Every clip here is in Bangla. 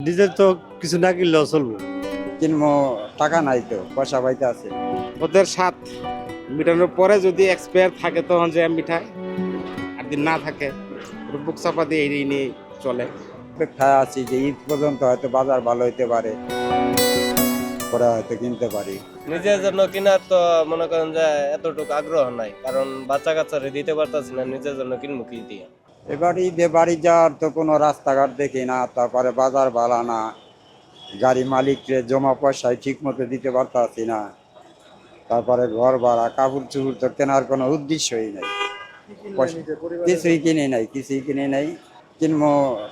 নিজের তো কিছু না কিনলেও চলবো। কিনবো, টাকা নাই তো, পয়সা পাইতে আছে। ওদের স্বাদ মিটানোর পরে যদি এক্সপায়ার থাকে তখন যে মিঠাই, আর দিন না থাকে বুক চাপা দিয়ে এই নিয়ে চলে। অপেক্ষায় আছি যে ঈদ পর্যন্ত হয়তো বাজার ভালো হইতে পারে, পরে হয়তো কিনতে পারি। নিজের জন্য কেনার তো মনে করেন যে এতটুকু আগ্রহ নাই, কারণ বাচ্চা কাচ্চারে দিতে পারতাছি না, নিজের জন্য কিনবো কি দিয়ে। এবার ঈদে বাড়ি যাওয়ার তো কোনো রাস্তাঘাট দেখি না, তারপরে বাজার ভালো না, গাড়ি মালিককে জমা পয়সায় ঠিক মতো দিতে পারতাছি না, তারপরে ঘর ভাড়া, কাপড় চুপড় তো কেনার কোনো উদ্দেশ্যই নাই। কিছুই কিনে নাই। কিনবো,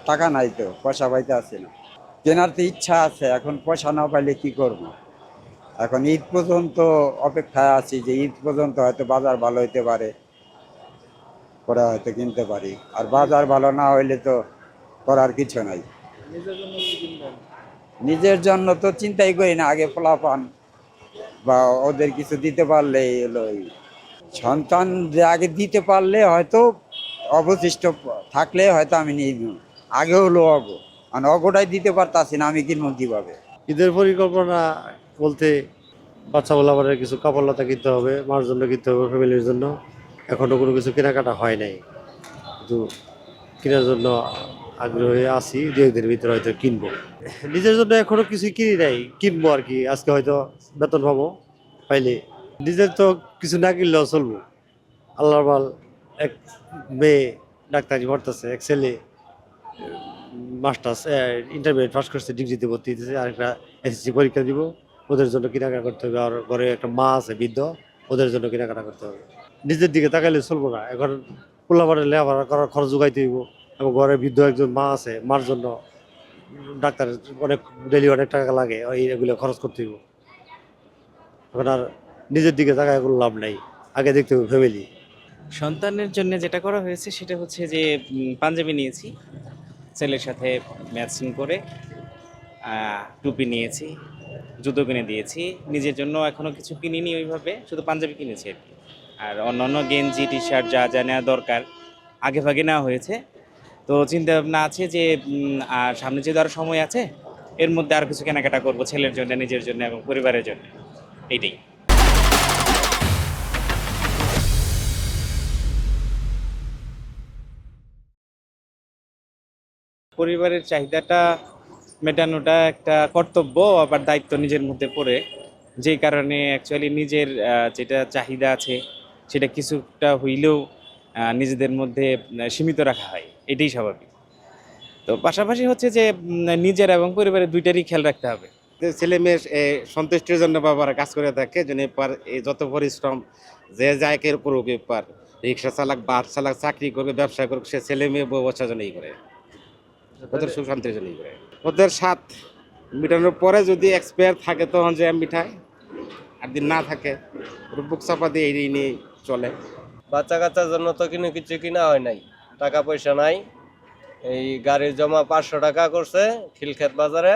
টাকা নাই তো, পয়সা পাইতে আছে না। কেনার তো ইচ্ছা আছে, এখন পয়সা না পাইলে কি করব। এখন ঈদ পর্যন্ত অপেক্ষায় আছি যে ঈদ পর্যন্ত হয়তো বাজার ভালো হইতে পারে, পরে হয়তো কিনতে পারি। আর বাজার ভালো না হইলে তো করার কিছু নাই। নিজের জন্য তো চিন্তাই করি না, আগে পোলাপান বা ওদের কিছু দিতে পারলে হলো সন্তান যে আগে দিতে পারলে হয়তো অবশিষ্ট থাকলে হয়তো আমি নিয়ে নিব। আগে হলো মানে অগোটাই দিতে পারতাছি না, আমি কিনবো কিভাবে। ঈদের পরিকল্পনা বলতে বাচ্চা বলে আমার কিছু কাপড় লতা কিনতে হবে, মার জন্য কিনতে হবে, ফ্যামিলির জন্য। এখনো কোনো কিছু কেনাকাটা হয় নাই, কিন্তু কেনার জন্য আগ্রহী আছি। দু একদিনের ভিতরে হয়তো কিনবো। নিজের জন্য এখনো কিছু কিনি নাই, কিনবো আর কি। আজকে হয়তো বেতন পাবো, পাইলে নিজের তো কিছু না কিনলেও চলবো। আল্লাহর মাল, এক মেয়ে ডাক্তারি পড়তেছে, এক ছেলে মাস্টার্স ইন্টারমিডিয়েট পাস করছে, ডিগ্রিতে ভর্তি দিতেছে, আরেকটা এসএসসি পরীক্ষা দিব। ওদের জন্য কেনাকাটা করতে হবে। আর ঘরে একটা মা আছে বৃদ্ধ, ওদের জন্য কেনাকাটা করতে হবে। নিজের দিকে তাকাইলে চলবো না। এখন পোলাপানের লেখাপড়া করার খরচ যোগাইতে হইব, এবং ঘরে বৃদ্ধ একজন মা আছে, মার জন্য ডাক্তার অনেক ডেলি অনেক টাকা লাগে, এগুলো খরচ করতে হইব। এখন আর নিজের দিকে তাকায় কোনো লাভ নাই, আগে দেখতে হবে ফ্যামিলি। সন্তানের জন্য যেটা করা হয়েছে সেটা হচ্ছে যে পাঞ্জাবি নিয়েছি, ছেলের সাথে ম্যাচিং করে টুপি নিয়েছি, জুতো কিনে দিয়েছি। নিজের জন্য এখনও কিছু কিনিনি ওইভাবে, শুধু পাঞ্জাবি কিনেছি আর কি। আর অন্যান্য গেঞ্জি টি শার্ট যা যা নেওয়া দরকার আগে ভাগে নেওয়া হয়েছে। তো চিন্তা ভাবনা আছে যে আর সামনে যে আরও সময় আছে, এর মধ্যে আর কিছু কেনাকাটা করবো ছেলের জন্য, নিজের জন্য এবং পরিবারের জন্য। এইটাই। পরিবারের চাহিদাটা মেটানোটা একটা কর্তব্য, আবার দায়িত্ব নিজের মধ্যে পড়ে। যেই কারণে অ্যাকচুয়ালি নিজের যেটা চাহিদা আছে সেটা কিছুটা হইলেও নিজেদের মধ্যে সীমিত রাখা হয়, এটাই স্বাভাবিক। তো পাশাপাশি হচ্ছে যে নিজের এবং পরিবারের দুইটারই খেয়াল রাখতে হবে। যে ছেলে মেয়ে সন্তুষ্টির জন্য বাবারা কাজ করে থাকে, যেন এবার এই যত পরিশ্রম যে যায় কের করুক, এবার রিক্সা চালাক, বাস চালাক, চাকরি করবে, ব্যবসা করুক, সে ছেলে মেয়ে বউ বাচ্চার জন্যই করে, ওদের সুখ শান্তির জন্যই করে। ওদের স্বাদ মিটানোর পরে যদি এক্সপায়ার থাকে তখন যে মিঠাই, আর দিন না থাকে বুক চাপা দিয়ে এই নিয়ে চলে। বাচ্চা কাচ্চার জন্য তো কিছু কিনা হয় নাই, টাকা পয়সা নাই। এই গাড়ির জমা 500 টাকা করছে খিলক্ষেত বাজারে,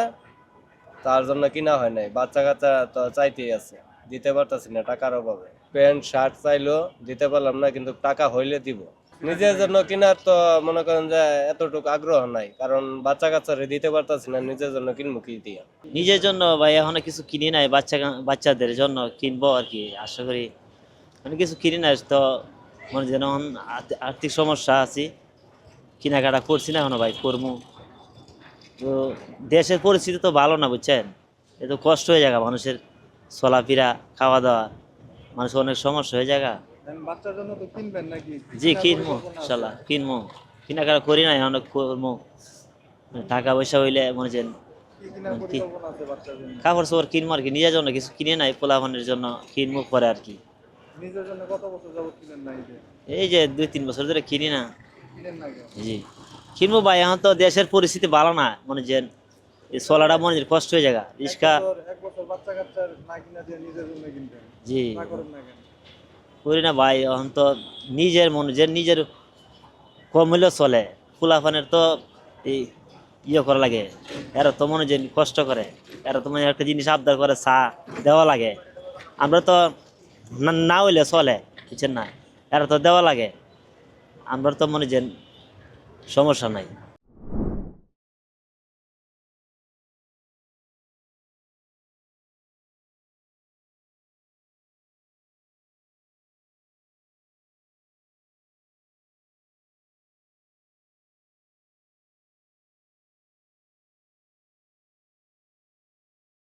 তার জন্য কিনা হয় নাই। বাচ্চা কাচ্চা তো চাইতেই আছে, দিতে পারতাছি না টাকার অভাবে। প্যান্ট শার্ট চাইলো, দিতে পারলাম না, কিন্তু টাকা হইলে দিব। নিজের জন্য কেনার তো মনে করেন যে এতটুকু আগ্রহ নাই, কারণ বাচ্চা কাচ্চারে দিতে পারতাছি না, নিজের জন্য কিনবো কি দিয়ে। নিজের জন্য ভাই এখনো কিছু কিনি নাই, বাচ্চাদের জন্য কিনবো আর কি। আশা করি মানে কিছু কিনি নাই তো, মানে যেন আর্থিক সমস্যা আছে, কেনাকাটা করছি না এখনো ভাই, করবো। তো দেশের পরিস্থিতি তো ভালো না, বুঝছেন। এ তো কষ্ট হয়ে যায় মানুষের চলাফেরা, খাওয়া দাওয়া, মানুষের অনেক সমস্যা হয়ে যায়। বাচ্চার জন্য তো কিনবেন নাকি? জি কিনবো, ইনশাল্লাহ কিনবো। কেনাকাটা করি নাই, অনেক করবো। টাকা পয়সা হইলে মনে হচ্ছেন কি কেনার পরিকল্পনা আছে বাচ্চার জন্য? কাপড় চোপড় কিনবো আর কি। নিজের জন্য কিছু কিনে নাই, পোলাপানের জন্য কিনবো পরে আর কি। নিজের জন্য কত বছর যাবত কিনেন না? এই যে 2-3 বছর ধরে কিনি না। কিনেন না কেন? জি কিনবো ভাই, এখন তো দেশের পরিস্থিতি ভালো না, মনে যে চলাটা মনে কষ্ট হয়ে যায়। রিক্সা এক বছর বাচ্চা কাচ্চার না কিনা দিয়ে নিজের জন্য কিনবেন, জি না করেন না কেন? করি না ভাই। এখন তো নিজের মনে যে নিজের কম হইলেও চলে, পোলাপানের তো এই করা লাগে। এরা তো মনে যে কষ্ট করে, এরা তো মানে একটা জিনিস আবদার করে, চা দেওয়া লাগে। আমরা তো না হইলে চলে, বুঝছেন না, এরা তো দেওয়া লাগে। আমরা তো মনে যে সমস্যা নাই।